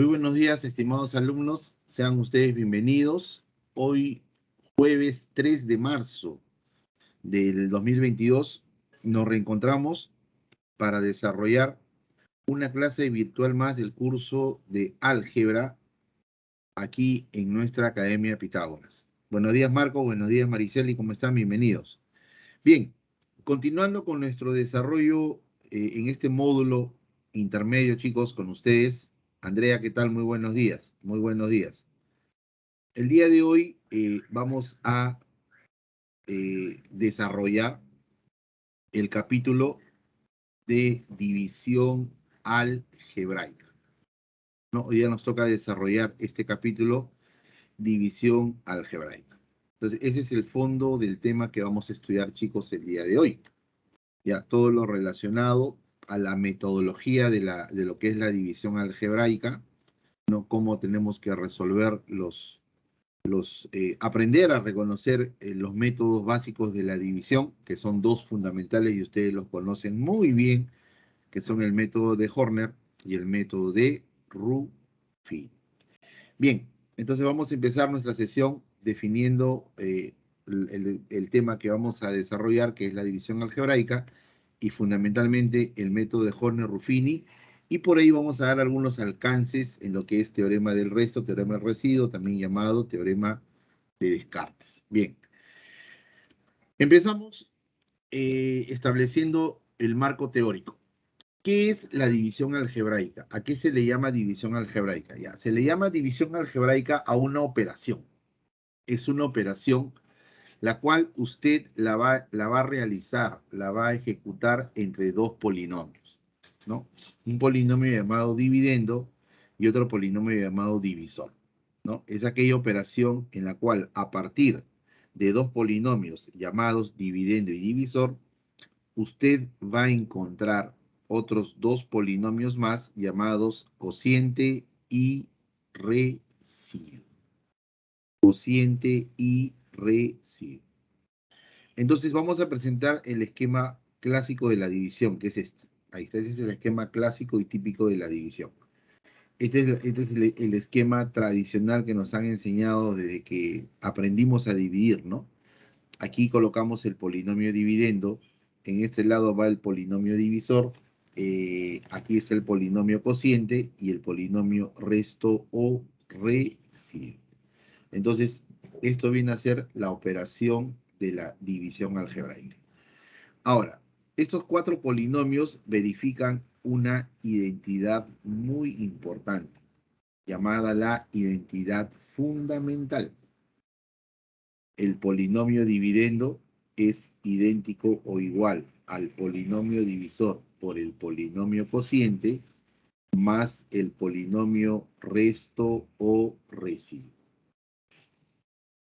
Muy buenos días, estimados alumnos. Sean ustedes bienvenidos. Hoy, jueves 3 de marzo del 2022, nos reencontramos para desarrollar una clase virtual más del curso de álgebra aquí en nuestra Academia Pitágoras. Buenos días, Marco. Buenos días, Mariceli. ¿Cómo están? Bienvenidos. Bien, continuando con nuestro desarrollo en este módulo intermedio, chicos, con ustedes. Andrea, ¿qué tal? Muy buenos días. Muy buenos días. El día de hoy vamos a desarrollar el capítulo de división algebraica, ¿no? Hoy día nos toca desarrollar este capítulo, división algebraica. Entonces, ese es el fondo del tema que vamos a estudiar, chicos, el día de hoy. Ya todo lo relacionado a la metodología de lo que es la división algebraica, ¿no? Cómo tenemos que resolver aprender a reconocer los métodos básicos de la división, que son dos fundamentales y ustedes los conocen muy bien, que son el método de Horner y el método de Ruffin. Bien, entonces vamos a empezar nuestra sesión definiendo el tema que vamos a desarrollar, que es la división algebraica, y fundamentalmente el método de Horner-Ruffini, y por ahí vamos a dar algunos alcances en lo que es teorema del resto, teorema del residuo, también llamado teorema de Descartes. Bien, empezamos estableciendo el marco teórico. ¿Qué es la división algebraica? ¿A qué se le llama división algebraica? Ya, se le llama división algebraica a una operación. Es una operación la cual usted la va a realizar, la va a ejecutar entre dos polinomios, ¿no? Un polinomio llamado dividendo y otro polinomio llamado divisor, ¿no? Es aquella operación en la cual a partir de dos polinomios llamados dividendo y divisor, usted va a encontrar otros dos polinomios más llamados cociente y residuo. Cociente y residuo. Entonces vamos a presentar el esquema clásico de la división, que es este. Ahí está, ese es el esquema clásico y típico de la división. Este es el esquema tradicional que nos han enseñado desde que aprendimos a dividir, ¿no? Aquí colocamos el polinomio dividendo, en este lado va el polinomio divisor, aquí está el polinomio cociente y el polinomio resto o residuo. Entonces, esto viene a ser la operación de la división algebraica. Ahora, estos cuatro polinomios verifican una identidad muy importante, llamada la identidad fundamental. El polinomio dividendo es idéntico o igual al polinomio divisor por el polinomio cociente más el polinomio resto o residuo.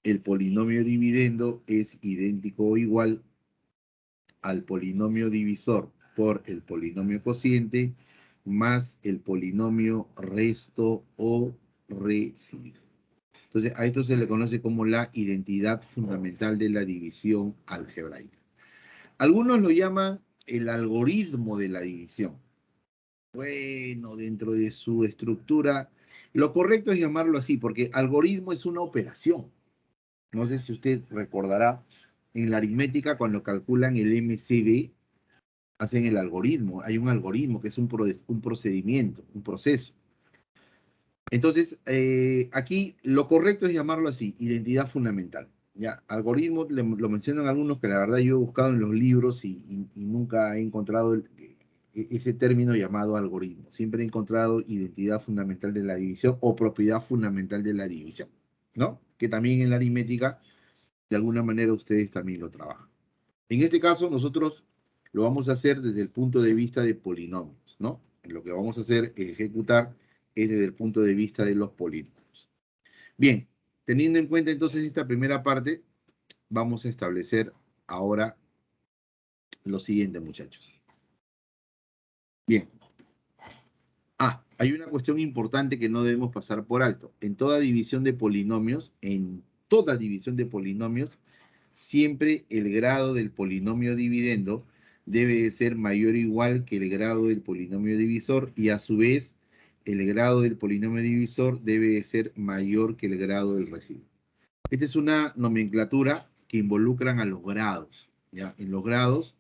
El polinomio dividendo es idéntico o igual al polinomio divisor por el polinomio cociente más el polinomio resto o residuo. Entonces, a esto se le conoce como la identidad fundamental de la división algebraica. Algunos lo llaman el algoritmo de la división. Bueno, dentro de su estructura, lo correcto es llamarlo así, porque algoritmo es una operación. No sé si usted recordará, en la aritmética, cuando calculan el MCD, hacen el algoritmo. Hay un algoritmo que es un procedimiento, un proceso. Entonces, aquí lo correcto es llamarlo así, identidad fundamental. Ya, algoritmo, lo mencionan algunos que la verdad yo he buscado en los libros y nunca he encontrado ese término llamado algoritmo. Siempre he encontrado identidad fundamental de la división o propiedad fundamental de la división, ¿no? Que también en la aritmética, de alguna manera, ustedes también lo trabajan. En este caso, nosotros lo vamos a hacer desde el punto de vista de polinomios, ¿no? Lo que vamos a hacer, ejecutar, es desde el punto de vista de los polinomios. Bien, teniendo en cuenta entonces esta primera parte, vamos a establecer ahora lo siguiente, muchachos. Bien. Hay una cuestión importante que no debemos pasar por alto. En toda división de polinomios, siempre el grado del polinomio dividendo debe ser mayor o igual que el grado del polinomio divisor y a su vez el grado del polinomio divisor debe ser mayor que el grado del residuo. Esta es una nomenclatura que involucran a los grados, ¿ya? En los grados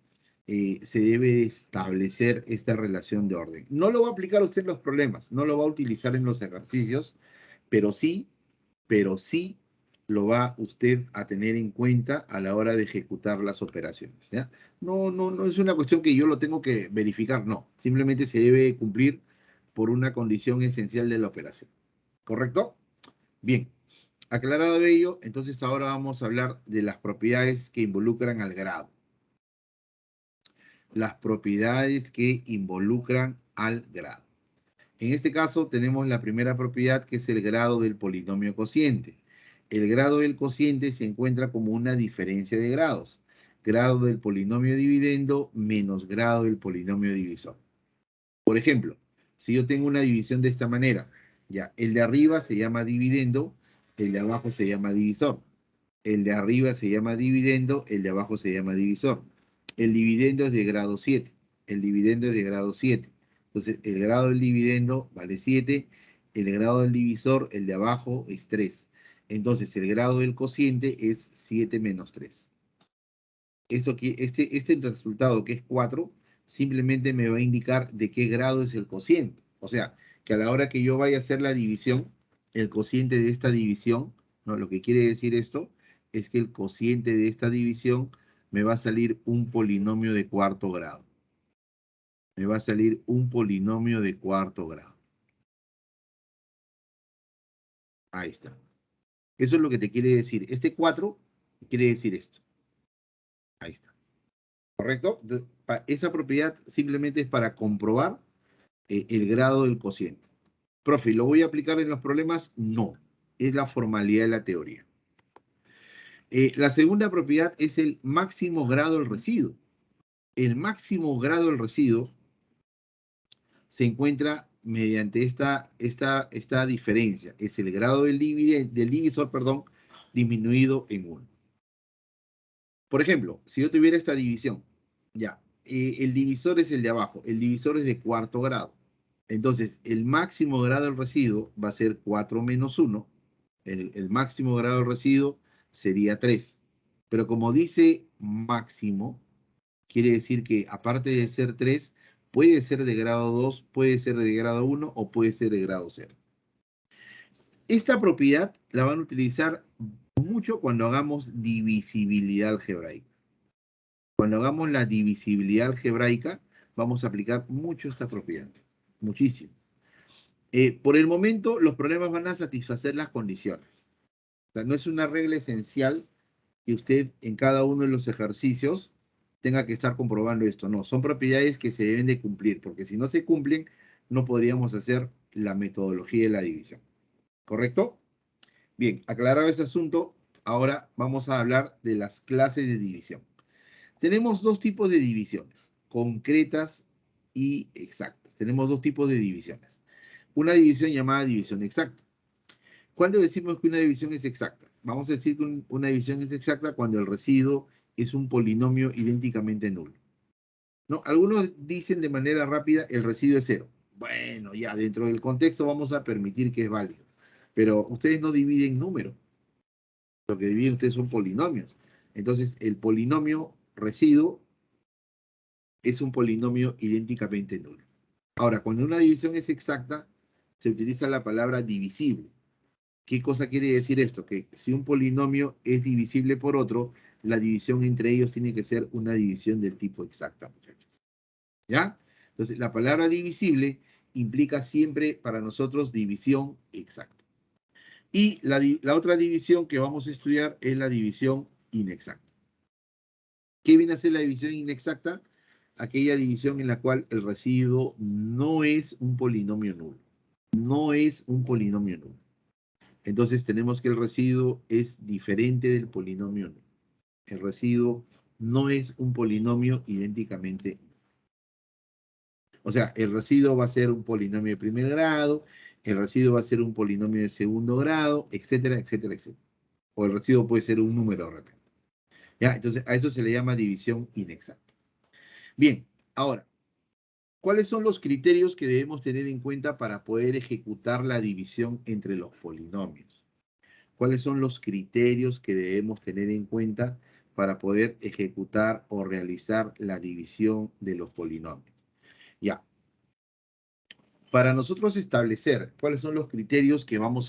se debe establecer esta relación de orden. No lo va a aplicar usted en los problemas, no lo va a utilizar en los ejercicios, pero sí lo va usted a tener en cuenta a la hora de ejecutar las operaciones, ¿ya? No es una cuestión que yo lo tengo que verificar, no. Simplemente se debe cumplir por una condición esencial de la operación. ¿Correcto? Bien. Aclarado ello, entonces ahora vamos a hablar de las propiedades que involucran al grado. Las propiedades que involucran al grado. En este caso tenemos la primera propiedad, que es el grado del polinomio cociente. El grado del cociente se encuentra como una diferencia de grados. Grado del polinomio dividendo menos grado del polinomio divisor. Por ejemplo, si yo tengo una división de esta manera, ya, el de arriba se llama dividendo, el de abajo se llama divisor. El de arriba se llama dividendo, el de abajo se llama divisor. El dividendo es de grado 7. El dividendo es de grado 7. Entonces, el grado del dividendo vale 7. El grado del divisor, el de abajo, es 3. Entonces, el grado del cociente es 7 menos 3. Este resultado, que es 4, simplemente me va a indicar de qué grado es el cociente. O sea, que a la hora que yo vaya a hacer la división, el cociente de esta división, ¿no? Lo que quiere decir esto es que el cociente de esta división me va a salir un polinomio de cuarto grado. Me va a salir un polinomio de cuarto grado. Ahí está. Eso es lo que te quiere decir. Este 4 quiere decir esto. Ahí está. ¿Correcto? Entonces, esa propiedad simplemente es para comprobar el grado del cociente. Profe, ¿lo voy a aplicar en los problemas? No. Es la formalidad de la teoría. La segunda propiedad es el máximo grado del residuo. El máximo grado del residuo se encuentra mediante esta diferencia. Es el grado del divisor, disminuido en 1. Por ejemplo, si yo tuviera esta división, ya, el divisor es el de abajo, el divisor es de cuarto grado. Entonces, el máximo grado del residuo va a ser 4 menos 1. El máximo grado del residuo sería 3. Pero como dice máximo, quiere decir que aparte de ser 3, puede ser de grado 2, puede ser de grado 1 o puede ser de grado 0. Esta propiedad la van a utilizar mucho cuando hagamos divisibilidad algebraica. Cuando hagamos la divisibilidad algebraica, vamos a aplicar mucho esta propiedad. Muchísimo. Por el momento, los problemas van a satisfacer las condiciones. O sea, no es una regla esencial que usted en cada uno de los ejercicios tenga que estar comprobando esto. No, son propiedades que se deben de cumplir, porque si no se cumplen, no podríamos hacer la metodología de la división. ¿Correcto? Bien, aclarado ese asunto, ahora vamos a hablar de las clases de división. Tenemos dos tipos de divisiones, concretas y exactas. Tenemos dos tipos de divisiones. Una división llamada división exacta. ¿Cuándo decimos que una división es exacta? Vamos a decir que una división es exacta cuando el residuo es un polinomio idénticamente nulo. ¿No? Algunos dicen de manera rápida el residuo es 0. Bueno, ya dentro del contexto vamos a permitir que es válido. Pero ustedes no dividen números. Lo que dividen ustedes son polinomios. Entonces, el polinomio residuo es un polinomio idénticamente nulo. Ahora, cuando una división es exacta, se utiliza la palabra divisible. ¿Qué cosa quiere decir esto? Que si un polinomio es divisible por otro, la división entre ellos tiene que ser una división del tipo exacta, muchachos. ¿Ya? Entonces, la palabra divisible implica siempre para nosotros división exacta. Y la otra división que vamos a estudiar es la división inexacta. ¿Qué viene a ser la división inexacta? Aquella división en la cual el residuo no es un polinomio nulo. No es un polinomio nulo. Entonces tenemos que el residuo es diferente del polinomio nulo. El residuo no es un polinomio idénticamente. O sea, el residuo va a ser un polinomio de primer grado, el residuo va a ser un polinomio de segundo grado, etcétera, etcétera, etcétera. O el residuo puede ser un número de repente. ¿Ya? Entonces a eso se le llama división inexacta. Bien, ahora, ¿Cuáles son los criterios que debemos tener en cuenta para poder ejecutar la división entre los polinomios? ¿Cuáles son los criterios que debemos tener en cuenta para poder ejecutar o realizar la división de los polinomios? Ya. Para nosotros establecer cuáles son los criterios que vamos